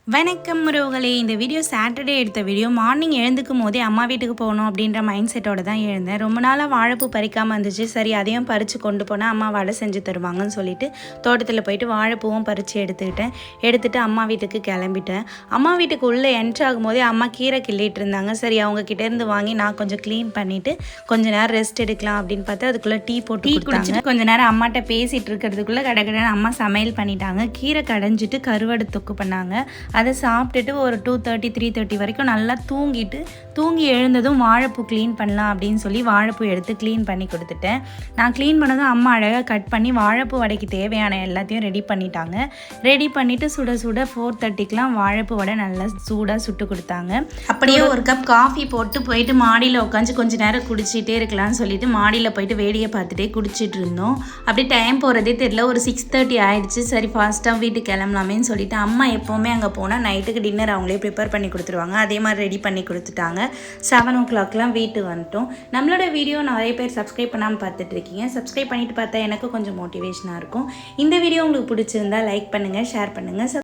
வணக்கம் உறவுகளே. இந்த வீடியோ சாட்டர்டே எடுத்த வீடியோ. மார்னிங் எழுந்துக்கும் போதே அம்மா வீட்டுக்கு போகணும் அப்படின்ற மைண்ட் செட்டோடு தான் எழுந்தேன். ரொம்ப நாளாக வாழைப்பூ பறிக்காமல் இருந்துச்சு. சரி அதையும் பறித்து கொண்டு போனால் அம்மா வடை செஞ்சு தருவாங்கன்னு சொல்லிட்டு தோட்டத்தில் போயிட்டு வாழைப்பூவும் பறித்து எடுத்துகிட்டு அம்மா வீட்டுக்கு கிளம்பிட்டேன். அம்மா வீட்டுக்கு உள்ளே என்ட்ரு ஆகும்போதே அம்மா கீரை கிள்ளிட்டு இருந்தாங்க. சரி அவங்கக்கிட்டேருந்து வாங்கி நான் கொஞ்சம் க்ளீன் பண்ணிவிட்டு கொஞ்சம் நேரம் ரெஸ்ட் எடுக்கலாம் அப்படின்னு பார்த்து அதுக்குள்ளே டீ குடிச்சிட்டு கொஞ்சம் நேரம் அம்மாட்ட பேசிகிட்டு இருக்கிறதுக்குள்ளே கடகடன்னு அம்மா சமையல் பண்ணிட்டாங்க. கீரை கடைஞ்சிட்டு கருவாடு தொக்கு பண்ணாங்க. அதை சாப்பிட்டுட்டு ஒரு 2:30 3:30 வரைக்கும் நல்லா தூங்கி எழுந்ததும் வாழைப்பூ க்ளீன் பண்ணலாம் அப்படின்னு சொல்லி வாழைப்பூ எடுத்து க்ளீன் பண்ணி கொடுத்துட்டேன். நான் க்ளீன் பண்ணதும் அம்மா அழகாக கட் பண்ணி வாழைப்பூ வடைக்கு தேவையான எல்லாத்தையும் ரெடி பண்ணிட்டாங்க. ரெடி பண்ணிவிட்டு சுட 4:30க்கெலாம் வாழைப்பூ வடை நல்லா சூடாக சுட்டு கொடுத்தாங்க. அப்படியே ஒரு கப் காஃபி போயிட்டு மாடியில் உட்காந்து கொஞ்சம் நேரம் குடிச்சிட்டே இருக்கலாம்னு சொல்லிட்டு மாடியில் போயிட்டு வேடியை பார்த்துட்டே குடிச்சிட்டு இருந்தோம். அப்படி டைம் போகிறதே தெரியல. ஒரு 6:30 ஆயிடுச்சு. சரி ஃபாஸ்ட்டாக வீட்டுக்கு கிளம்பலாமேன்னு சொல்லிட்டு அம்மா எப்போவுமே அங்கே போனால் நைட்டுக்கு டின்னர் அவங்களே ப்ரிப்பேர் பண்ணி கொடுத்துருவாங்க. அதே மாதிரி ரெடி பண்ணி கொடுத்துட்டாங்க. 7 o'clockலாம் வீட்டுக்கு வந்துட்டோம். நம்மளோட வீடியோ நிறைய பேர் சப்ஸ்கிரைப் பண்ணாமல் பார்த்துட்ருக்கீங்க. சப்ஸ்கிரைப் பண்ணிவிட்டு பார்த்தா எனக்கு கொஞ்சம் மோட்டிவேஷனாக இருக்கும். இந்த வீடியோ உங்களுக்கு பிடிச்சிருந்தா லைக் பண்ணுங்கள், ஷேர் பண்ணுங்கள்.